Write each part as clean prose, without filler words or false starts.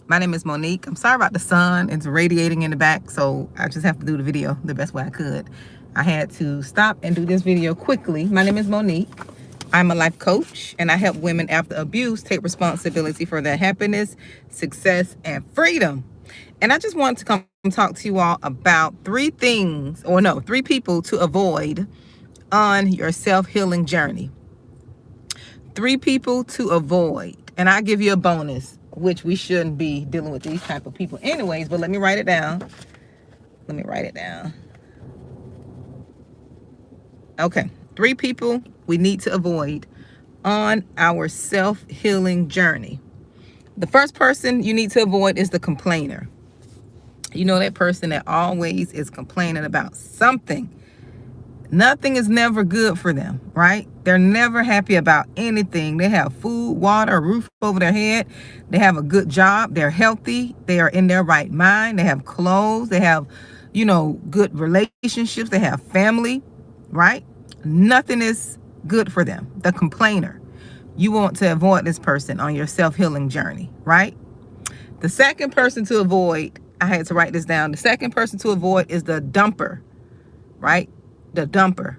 My name is Monique. I'm sorry about the sun. It's radiating in the back, so I just have to do the video the best way I could. I had to stop and do this video quickly. My name is Monique. I'm a life coach, and I help women after abuse take responsibility for their happiness, success, and freedom. And I just want to come talk to you all about three people to avoid on your self-healing journey. 3 people to avoid. And I give you a bonus, which we shouldn't be dealing with these type of people anyways, but let me write it down. Okay, 3 people we need to avoid on our self-healing journey. The first person you need to avoid is the complainer. You know, that person that always is complaining about something. Nothing is never good for them, right? They're never happy about anything. They have food, water, a roof over their head. They have a good job. They're healthy. They are in their right mind. They have clothes. They have, good relationships. They have family, right? Nothing is good for them. The complainer. You want to avoid this person on your self-healing journey, right? The second person to avoid, I had to write this down. The second person to avoid is the dumper, right? The dumper.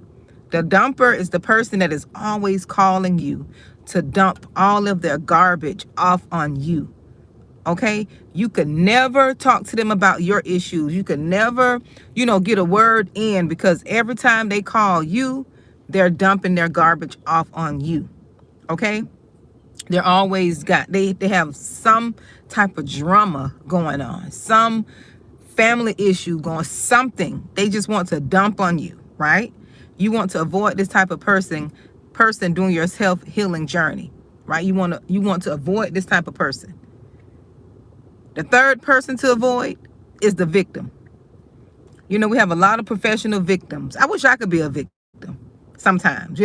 The dumper is the person that is always calling you to dump all of their garbage off on you. Okay? You could never talk to them about your issues. You could never, get a word in, because every time they call you, they're dumping their garbage off on you. Okay? They're always they have some type of drama going on, some family issue going, something. They just want to dump on you. Right? You want to avoid this type of person doing your self-healing journey, right? You want to avoid this type of person. The third person to avoid is the victim. We have a lot of professional victims. I wish I could be a victim sometimes,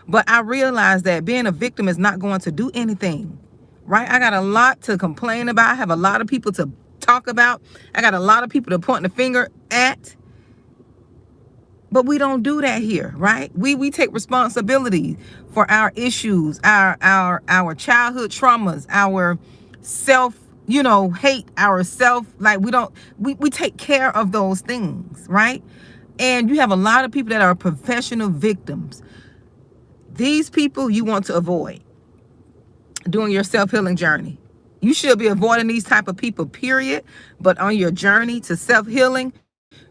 but I realize that being a victim is not going to do anything, right? I got a lot to complain about. I have a lot of people to talk about. I got a lot of people to point the finger at. But we don't do that here, right? We take responsibility for our issues, our childhood traumas, our self, hate, our self, like we take care of those things, right? And you have a lot of people that are professional victims. These people you want to avoid during your self-healing journey. You should be avoiding these type of people, period. But on your journey to self-healing,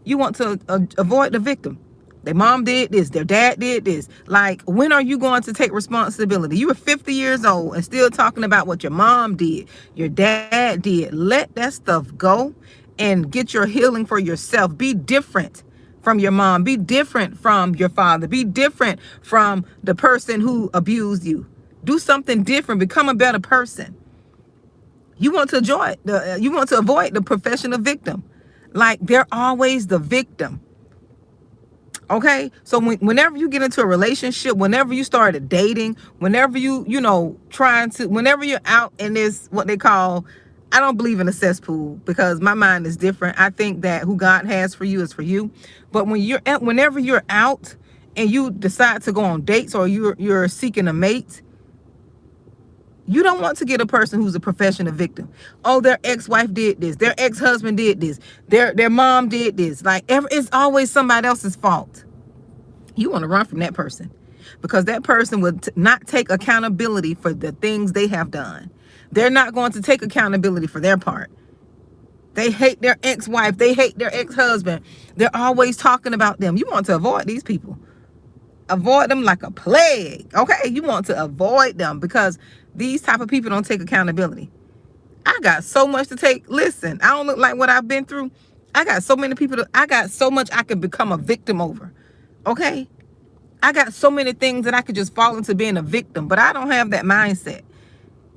you want to avoid the victim. Their mom did this. Their dad did this. Like, when are you going to take responsibility? You were 50 years old and still talking about what your mom did, your dad did. Let that stuff go and get your healing for yourself. Be different from your mom. Be different from your father. Be different from the person who abused you. Do something different. Become a better person. You want to avoid the professional victim. Like, they're always the victim. Okay, so whenever you get into a relationship, whenever you started dating, whenever whenever you're out in this, what they call, I don't believe in a cesspool, because my mind is different. I think that who God has for you is for you. But whenever you're out and you decide to go on dates, or you're seeking a mate, you don't want to get a person who's a professional victim. Oh, their ex-wife did this. Their ex-husband did this. Their mom did this. Like, it's always somebody else's fault. You want to run from that person, because that person will not take accountability for the things they have done. They're not going to take accountability for their part. They hate their ex-wife. They hate their ex-husband. They're always talking about them. You want to avoid these people. Avoid them like a plague. Okay, you want to avoid them, because these type of people don't take accountability. I got so much to take. Listen, I don't look like what I've been through. I got so many people. I got so much I could become a victim over. Okay, I got so many things that I could just fall into being a victim, but I don't have that mindset.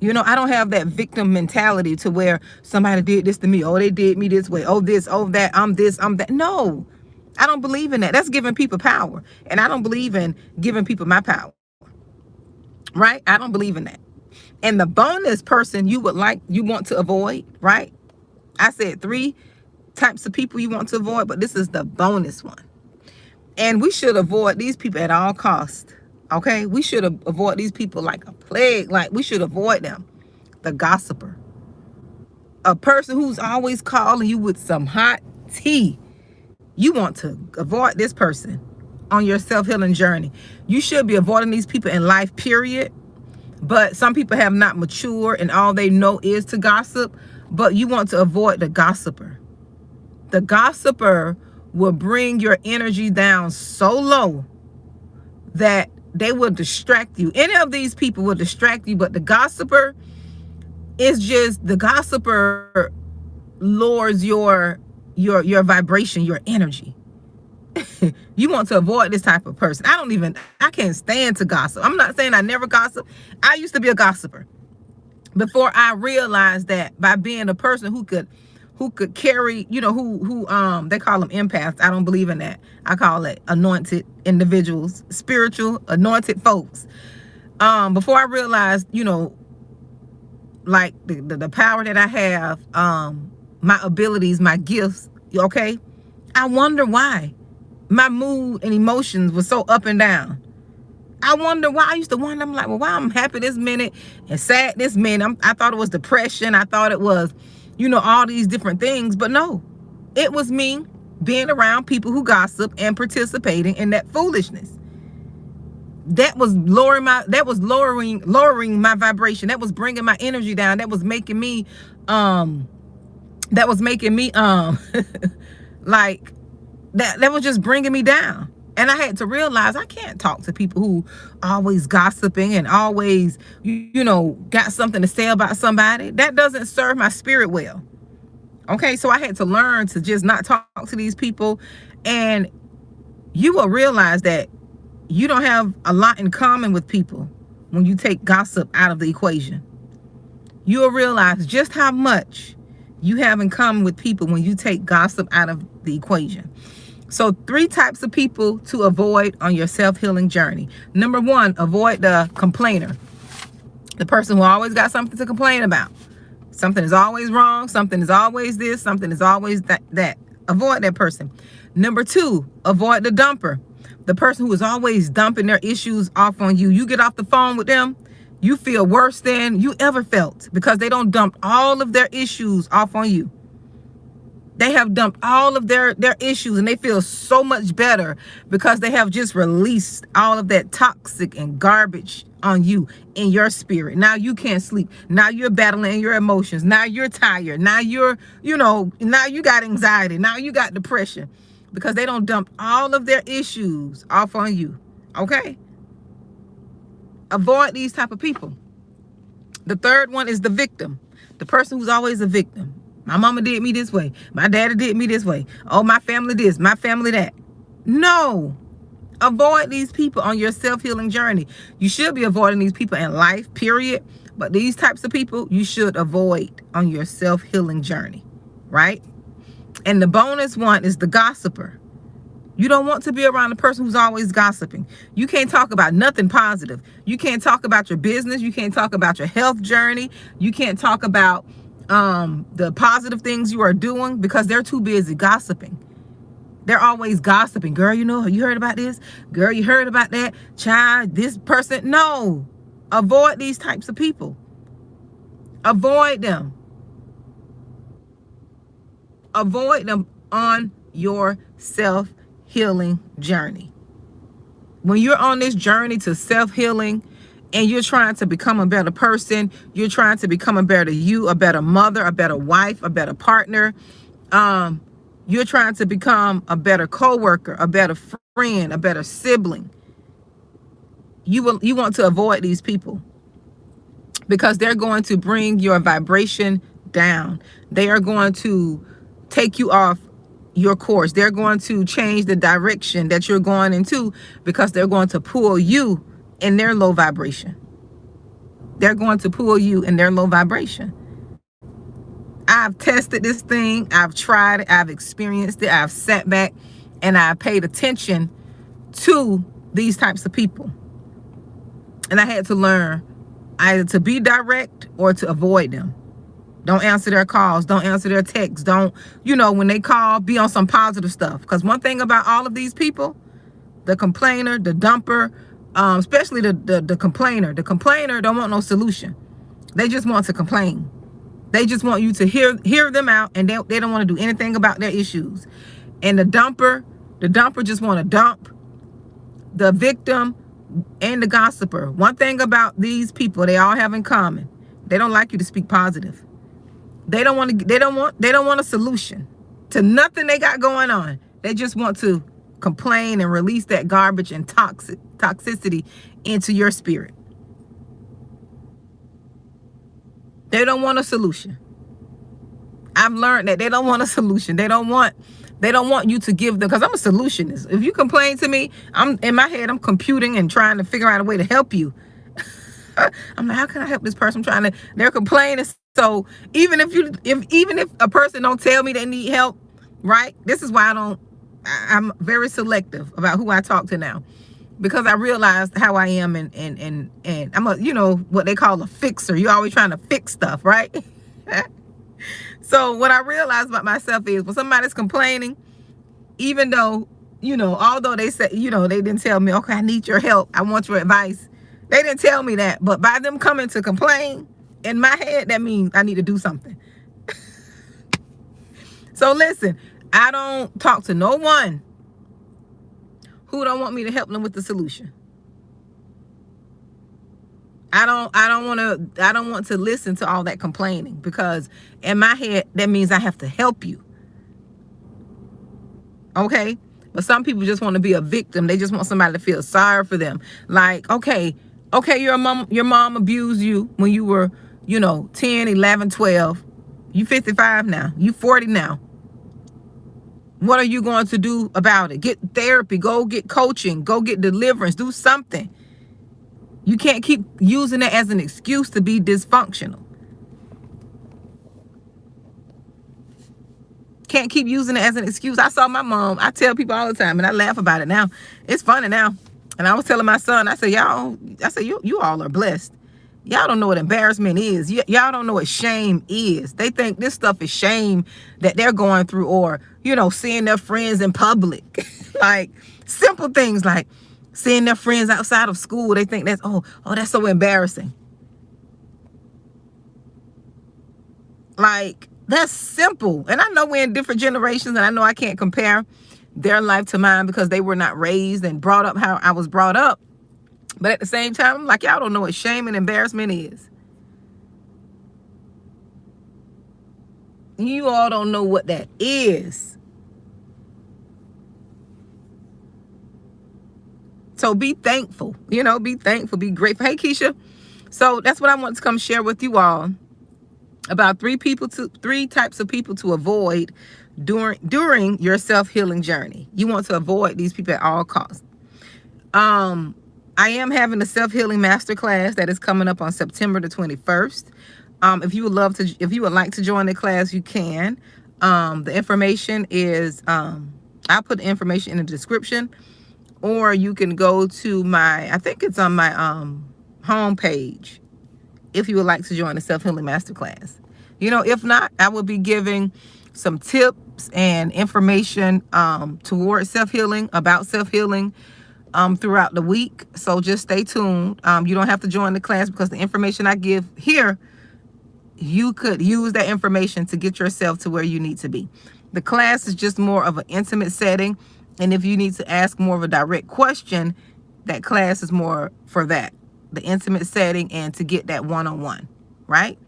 I don't have that victim mentality to where somebody did this to me. Oh, they did me this way. Oh, this, oh, that. I'm this, I'm that. No, I don't believe in that. That's giving people power. And I don't believe in giving people my power. Right? I don't believe in that. And the bonus person you want to avoid, right? I said 3 types of people you want to avoid, but this is the bonus one. And we should avoid these people at all costs. Okay? We should avoid these people like a plague. Like, we should avoid them. The gossiper. A person who's always calling you with some hot tea. You want to avoid this person on your self-healing journey. You should be avoiding these people in life, period. But some people have not matured and all they know is to gossip. But you want to avoid the gossiper. The gossiper will bring your energy down so low that they will distract you. Any of these people will distract you, but the gossiper is just, the gossiper lowers your vibration, your energy. You want to avoid this type of person. I can't stand to gossip. I'm not saying I never gossip. I used to be a gossiper before I realized that by being a person who could carry, who they call them empaths. I don't believe in that. I call it anointed individuals, spiritual anointed folks. Before I realized, like the power that I have, my abilities, my gifts, okay? I wonder why my mood and emotions were so up and down. I wonder why. I used to wonder, I'm like, well, why I'm happy this minute and sad this minute. I thought it was depression. I thought it was, all these different things. But no, it was me being around people who gossip and participating in that foolishness. That was lowering my vibration. That was bringing my energy down. That was making me like that was just bringing me down. And I had to realize I can't talk to people who always gossiping and always, got something to say about somebody. That doesn't serve my spirit well. Okay, so I had to learn to just not talk to these people. And you will realize that you don't have a lot in common with people when you take gossip out of the equation. You will realize just how much you have in common with people when you take gossip out of the equation. So 3 types of people to avoid on your self-healing journey. Number 1, avoid the complainer. The person who always got something to complain about. Something is always wrong. Something is always this. Something is always that. Avoid that person. Number 2, avoid the dumper. The person who is always dumping their issues off on you. You get off the phone with them, you feel worse than you ever felt because they don't dump all of their issues off on you. They have dumped all of their issues and they feel so much better because they have just released all of that toxic and garbage on you in your spirit. Now you can't sleep. Now you're battling your emotions. Now you're tired. Now now you got anxiety. Now you got depression because they don't dump all of their issues off on you. Okay? Avoid these type of people. The third one is the victim. The person who's always a victim. My mama did me this way. My daddy did me this way. Oh, my family this, my family that. No. Avoid these people on your self-healing journey. You should be avoiding these people in life, period. But these types of people you should avoid on your self-healing journey, right? And the bonus one is the gossiper. You don't want to be around a person who's always gossiping. You can't talk about nothing positive. You can't talk about your business. You can't talk about your health journey. You can't talk about the positive things you are doing because they're too busy gossiping. They're always gossiping. Girl, you heard about this? Girl, you heard about that? Child, this person. No. Avoid these types of people. Avoid them. Avoid them on your self-healing journey. When you're on this journey to self-healing and you're trying to become a better person, you're trying to become a better you, a better mother, a better wife, a better partner, you're trying to become a better coworker, a better friend, a better sibling. You want to avoid these people because they're going to bring your vibration down. They are going to take you off your course. They're going to change the direction that you're going into because they're going to pull you in their low vibration. They're going to pull you in their low vibration. I've tested this thing. I've tried it. I've experienced it. I've sat back and I paid attention to these types of people. And I had to learn either to be direct or to avoid them. Don't answer their calls. Don't answer their texts. Don't, when they call, be on some positive stuff. Because one thing about all of these people, the complainer, the dumper, especially the complainer. The complainer don't want no solution. They just want to complain. They just want you to hear them out, and they don't want to do anything about their issues. And the dumper just want to dump the victim and the gossiper. One thing about these people, they all have in common: they don't like you to speak positive. They don't want a solution to nothing they got going on. They just want to complain and release that garbage and toxicity into your spirit. They don't want a solution. I've learned that they don't want a solution. They don't want you to give them, because I'm a solutionist. If you complain to me, I'm in my head, I'm computing and trying to figure out a way to help you. I'm like, how can I help this person? They're complaining. So even if a person don't tell me they need help, right? This is why I'm very selective about who I talk to now, because I realized how I am, and I'm a, what they call a fixer. You're always trying to fix stuff, right? So what I realized about myself is, when somebody's complaining, even though, although they said, they didn't tell me, okay, I need your help, I want your advice. They didn't tell me that. But by them coming to complain, in my head, that means I need to do something. So listen, I don't talk to no one who don't want me to help them with the solution. I don't want to listen to all that complaining, because in my head, that means I have to help you. Okay? But some people just want to be a victim. They just want somebody to feel sorry for them. Like, okay, your mom abused you when you were, 10, 11, 12. You 55 now. You 40 now. What are you going to do about it? Get therapy. Go get coaching. Go get deliverance. Do something. You can't keep using it as an excuse to be dysfunctional. Can't keep using it as an excuse. I saw my mom. I tell people all the time, and I laugh about it now. It's funny now. And I was telling my son, I said, you all are blessed. Y'all don't know what embarrassment is. Y'all don't know what shame is. They think this stuff is shame that they're going through, or, seeing their friends in public. Like simple things like seeing their friends outside of school. They think that's, that's so embarrassing. Like, that's simple. And I know we're in different generations, and I know I can't compare their life to mine, because they were not raised and brought up how I was brought up. But at the same time, I'm like, y'all don't know what shame and embarrassment is. You all don't know what that is. So be thankful, be thankful, be grateful. Hey, Keisha. So that's what I want to come share with you all about three types of people to avoid during your self-healing journey. You want to avoid these people at all costs. I am having a self-healing masterclass that is coming up on September the 21st. If you would like to join the class, you can. The information is, I'll put the information in the description, or you can go to I think it's on my homepage, if you would like to join the self-healing masterclass. If not, I will be giving some tips and information towards self-healing, about self-healing, throughout the week. So just stay tuned. You don't have to join the class, because the information I give here, you could use that information to get yourself to where you need to be. The class is just more of an intimate setting. And if you need to ask more of a direct question, that class is more for that, the intimate setting, and to get that one-on-one, right?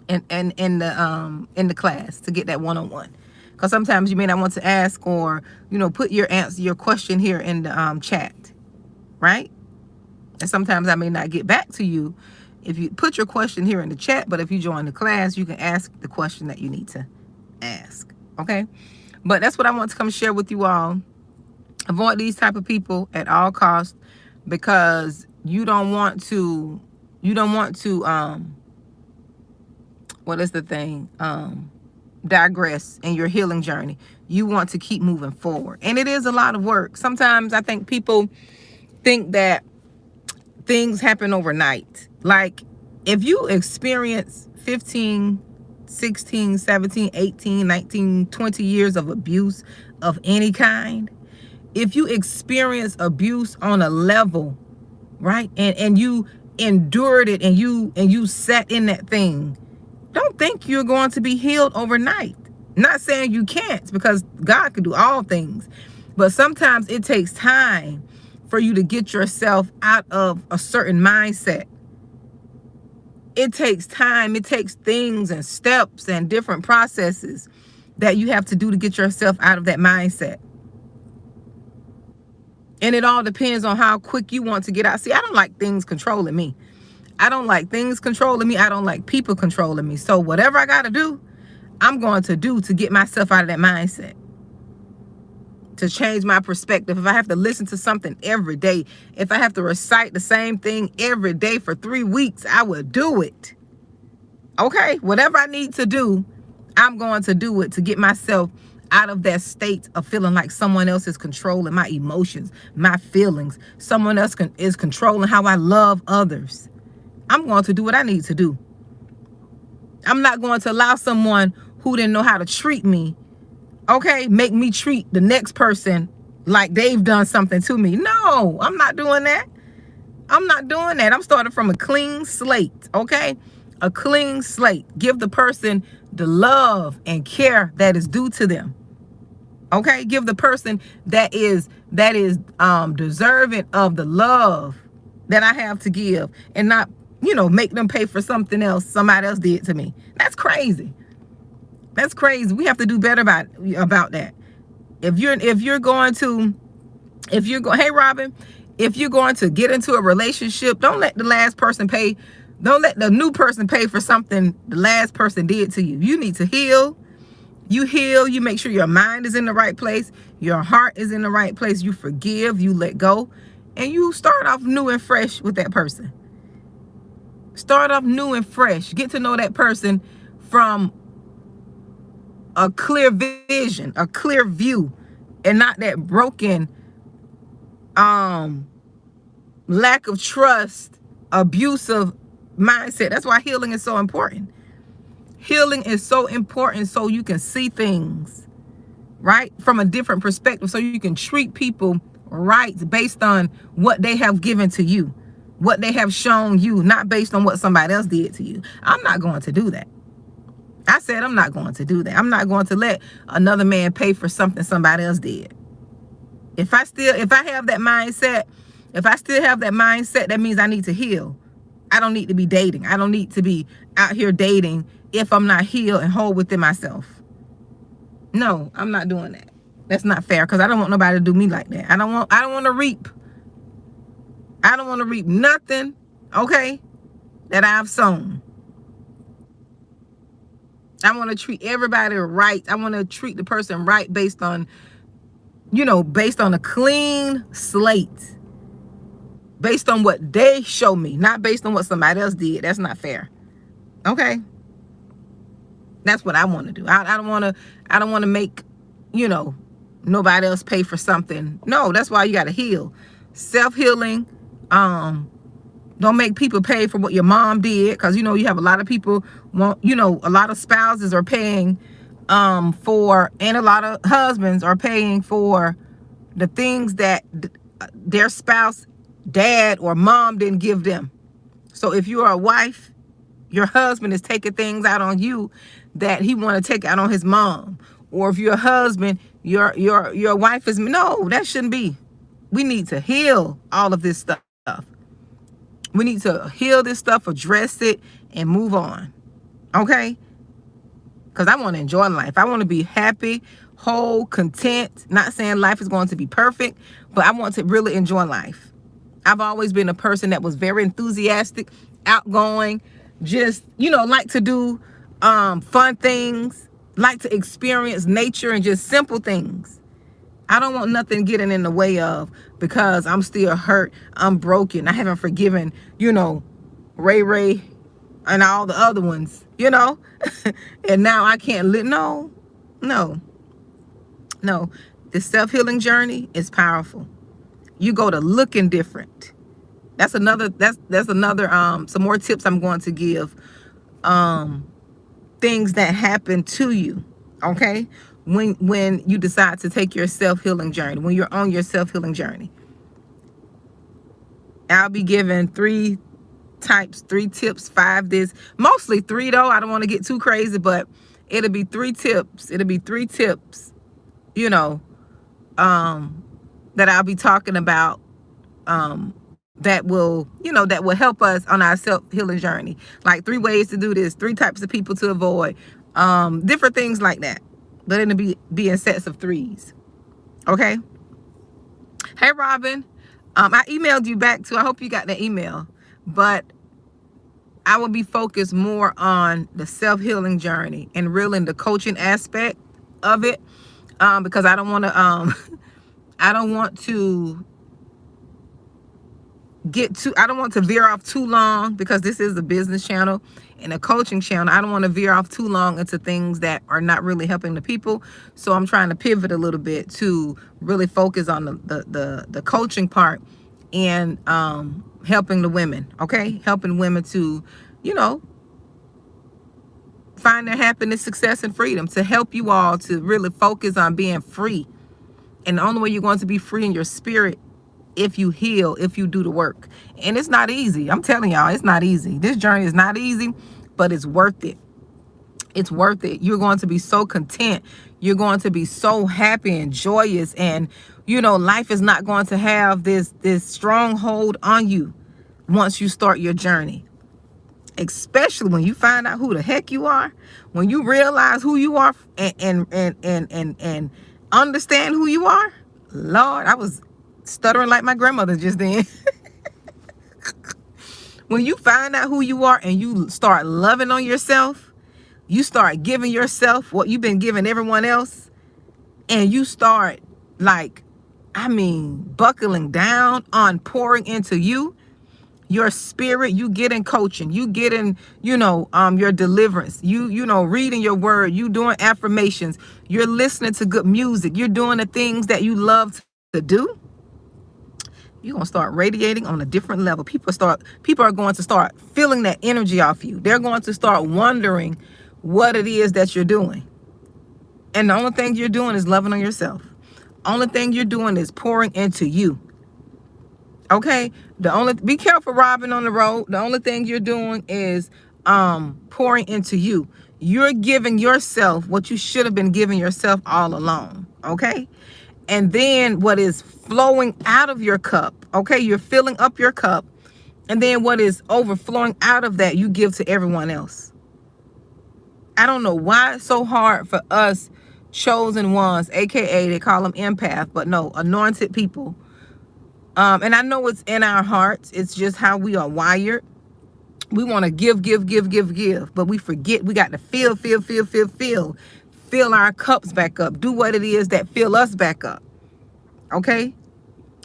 And in the class, to get that one-on-one. Because sometimes you may not want to ask, or, put your question here in the chat, right? And sometimes I may not get back to you if you put your question here in the chat, but if you join the class, you can ask the question that you need to ask, okay? But that's what I want to come share with you all. Avoid these type of people at all costs, because you don't want to, what is the thing? Digress in your healing journey. You want to keep moving forward, and it is a lot of work. Sometimes I think people think that things happen overnight. Like, if you experience 15, 16, 17, 18, 19, 20 years of abuse of any kind, if you experience abuse on a level, right, and you endured it, and you sat in that thing, don't think you're going to be healed overnight. Not saying you can't, because God can do all things. But sometimes it takes time for you to get yourself out of a certain mindset. It takes time. It takes things and steps and different processes that you have to do to get yourself out of that mindset. And it all depends on how quick you want to get out. See, I don't like things controlling me. I don't like things controlling me. I don't like people controlling me. So whatever I got to do, I'm going to do to get myself out of that mindset, to change my perspective. If I have to listen to something every day, if I have to recite the same thing every day for 3 weeks, I will do it. Okay? Whatever I need to do, I'm going to do it to get myself out of that state of feeling like someone else is controlling my emotions, my feelings. Someone else is controlling how I love others. I'm going to do what I need to do. I'm not going to allow someone who didn't know how to treat me, okay, make me treat the next person like they've done something to me. No, I'm not doing that. I'm not doing that. I'm starting from a clean slate, okay? A clean slate. Give the person the love and care that is due to them. Okay? Give the person that is deserving of the love that I have to give, and not, make them pay for something else somebody else did to me. That's crazy. That's crazy. We have to do better about that. Hey Robin, if you're going to get into a relationship, don't let the last person pay. Don't let the new person pay for something the last person did to you. You need to heal. You heal. You make sure your mind is in the right place. Your heart is in the right place. You forgive. You let go. And you start off new and fresh with that person. Start off new and fresh. Get to know that person from a clear vision, a clear view, and not that broken, lack of trust, abusive mindset. That's why healing is so important. Healing is so important so you can see things, right, from a different perspective, so you can treat people right based on what they have given to you, what they have shown you, not based on what somebody else did to you. I'm not going to do that. I said I'm not going to do that. I'm not going to let another man pay for something somebody else did. If I have that mindset, that means I need to heal. I don't need to be dating. I don't need to be out here dating if I'm not healed and whole within myself. No, I'm not doing that. That's not fair, because I don't want nobody to do me like that. I don't want to reap. I don't want to reap nothing, okay, that I've sown. I want to treat everybody right. I want to treat the person right based on a clean slate. Based on what they show me, not based on what somebody else did. That's not fair. Okay? That's what I want to do. I don't want to make, nobody else pay for something. No, that's why you got to heal. Self-healing. Don't make people pay for what your mom did, because you have a lot of people a lot of spouses are paying for, and a lot of husbands are paying for the things that their spouse, dad or mom didn't give them. So if you are a wife, your husband is taking things out on you that he want to take out on his mom. Or if you're a husband, your wife is, no, that shouldn't be. We need to heal all of this stuff. We need to heal this stuff, address it, and move on. Okay? Because I want to enjoy life. I want to be happy, whole, content. Not saying life is going to be perfect, but I want to really enjoy life. I've always been a person that was very enthusiastic, outgoing, just, like to do fun things, like to experience nature and just simple things. I don't want nothing getting in the way of, because I'm still hurt, I'm broken, I haven't forgiven, Ray Ray and all the other ones, and now I can't live. No. The self-healing journey is powerful. You go to looking different. That's another some more tips I'm going to give. Things that happen to you, okay? When you decide to take your self-healing journey, when you're on your self-healing journey. I'll be giving 3 types, 3 tips, 5 this. Mostly 3 though. I don't want to get too crazy, but it'll be 3 tips. It'll be 3 tips, you know, that I'll be talking about, that will, that will help us on our self-healing journey. Like 3 ways to do this, 3 types of people to avoid, different things like that. But it'll be in sets of 3s. Okay. Hey, Robin. I emailed you back too. I hope you got that email. But I will be focused more on the self-healing journey and really in the coaching aspect of it, because I don't want to I don't want to veer off too long, because this is a business channel and a coaching channel. I don't want to veer off too long into things that are not really helping the people. So I'm trying to pivot a little bit to really focus on the coaching part and helping the women, okay? Helping women to, find their happiness, success, and freedom, to help you all to really focus on being free. And the only way you're going to be free in your spirit, if you heal, if you do the work. And it's not easy. I'm telling y'all, it's not easy. This journey is not easy, but it's worth it. It's worth it. You're going to be so content. You're going to be so happy and joyous. And, life is not going to have this stronghold on you once you start your journey. Especially when you find out who the heck you are, when you realize who you are and understand who you are. Lord, I was stuttering like my grandmother just then. When you find out who you are and you start loving on yourself, you start giving yourself what you've been giving everyone else, and you start buckling down on pouring into you, your spirit. You get in coaching, you get in, your deliverance, you reading your word, you doing affirmations, you're listening to good music, you're doing the things that you love to do. You're going to start radiating on a different level. People are going to start feeling that energy off you. They're going to start wondering what it is that you're doing. And the only thing you're doing is loving on yourself. Only thing you're doing is pouring into you. Okay? Be careful, Robin, on the road. The only thing you're doing is pouring into you. You're giving yourself what you should have been giving yourself all along. Okay? And then what is flowing out of your cup, okay? You're filling up your cup. And then what is overflowing out of that, you give to everyone else. I don't know why it's so hard for us chosen ones, aka they call them empath, but no, anointed people. And I know it's in our hearts. It's just how we are wired. We want to give, but we forget we got to fill our cups back up. Do what it is that fill us back up. Okay?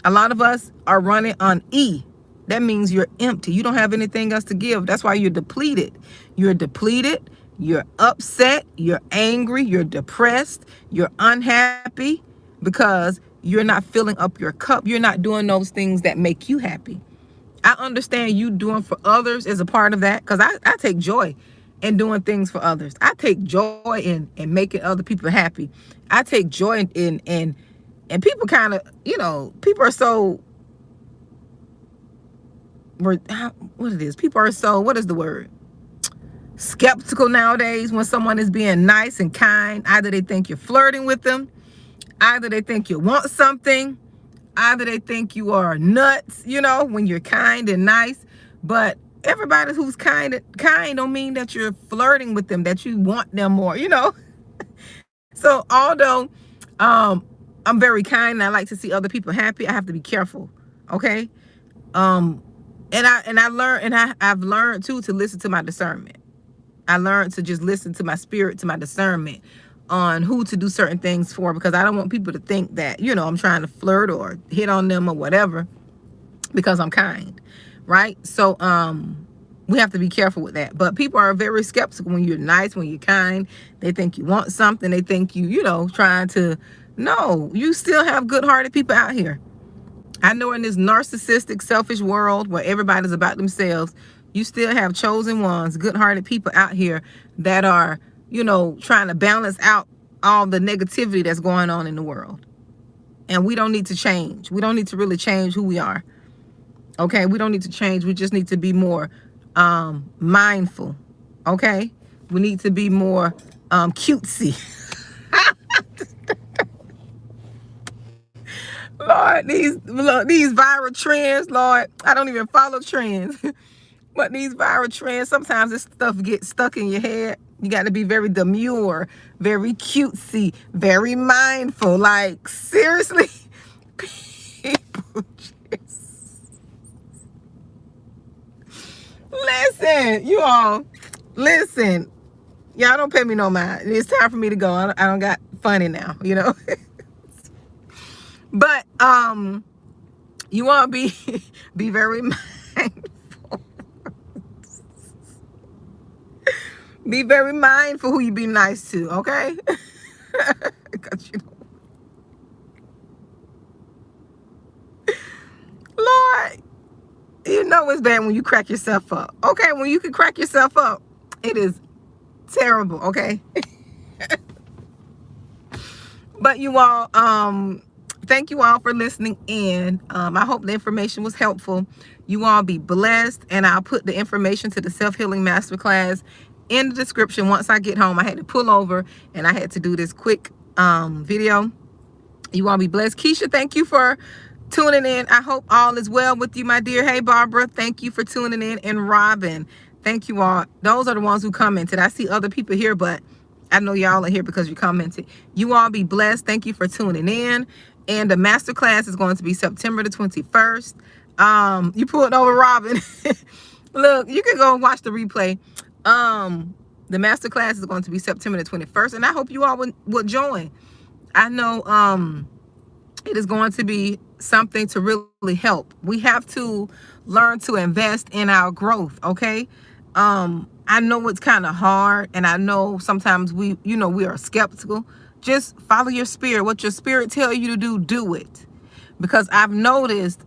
A lot of us are running on E. That means you're empty. You don't have anything else to give. That's why you're depleted. You're depleted. You're upset. You're angry. You're depressed. You're unhappy because you're not filling up your cup. You're not doing those things that make you happy. I understand you doing for others is a part of that, because I take joy in doing things for others. I take joy in making other people happy. I take joy in people kind of, people are so, people are so, what is the word? Skeptical nowadays when someone is being nice and kind. Either they think you're flirting with them, either they think you want something, either they think you are nuts, when you're kind and nice. But everybody who's kind don't mean that you're flirting with them, that you want them more, So although I'm very kind and I like to see other people happy, I have to be careful. Okay. I've learned too to listen to my discernment. I learned to just listen to my spirit, to my discernment on who to do certain things for, because I don't want people to think that, I'm trying to flirt or hit on them or whatever because I'm kind. Right. So, we have to be careful with that. But people are very skeptical when you're nice, when you're kind. They think you want something. They think you, trying to. No, you still have good-hearted people out here. I know in this narcissistic, selfish world where everybody's about themselves, you still have chosen ones, good-hearted people out here that are, trying to balance out all the negativity that's going on in the world. And we don't need to change. We don't need to really change who we are. Okay, we don't need to change. We just need to be more mindful. Okay, we need to be more cutesy. Lord, these viral trends, Lord, I don't even follow trends. But these viral trends, sometimes this stuff gets stuck in your head. You got to be very demure, very cutesy, very mindful. Like, seriously, people just... Listen, you all, listen. Y'all don't pay me no mind. It's time for me to go. I don't got funny now, you know. But you want to be very mindful. Be very mindful who you be nice to, okay? Because Lord, you know it's bad when you crack yourself up. Okay, when you can crack yourself up, it is terrible, okay? But you all, thank you all for listening in. I hope the information was helpful. You all be blessed, and I'll put the information to the Self-Healing Masterclass in the description. Once I get home, I had to pull over and I had to do this quick video. You all be blessed. Keisha, thank you for tuning in. I hope all is well with you, my dear. Hey, Barbara, thank you for tuning in. And Robin, thank you all. Those are the ones who commented. I see other people here, but I know y'all are here because you commented. You all be blessed. Thank you for tuning in. And the masterclass is going to be September the 21st. You pulled over Robin. Look, you can go and watch the replay. The masterclass is going to be September the 21st, and I hope you all would join. I know it is going to be something to really help. We have to learn to invest in our growth, okay? I know it's kind of hard, and I know sometimes we are skeptical. Just follow your spirit. What your spirit tell you to do, do it. Because I've noticed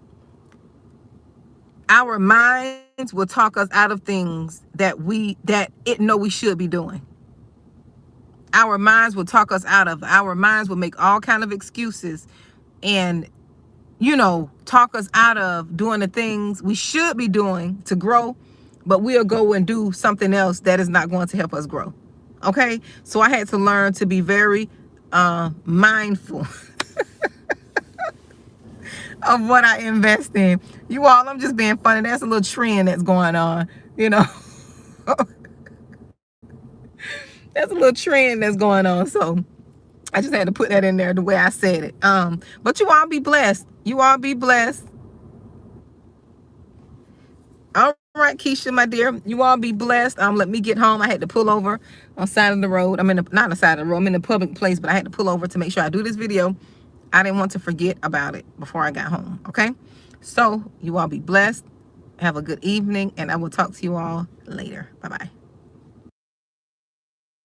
our minds will talk us out of things that it know we should be doing. Our minds will talk us out of. Our minds will make all kind of excuses and, talk us out of doing the things we should be doing to grow, but we'll go and do something else that is not going to help us grow. Okay? So I had to learn to be very mindful of what I invest in. You all, I'm just being funny. That's a little trend that's going on, That's a little trend that's going on. So I just had to put that in there the way I said it. But you all be blessed. You all be blessed. All right, Keisha, my dear. You all be blessed. Let me get home. I had to pull over on the side of the road. I'm not on the side of the road. I'm in a public place, but I had to pull over to make sure I do this video. I didn't want to forget about it before I got home. Okay? So you all be blessed. Have a good evening, and I will talk to you all later. Bye-bye.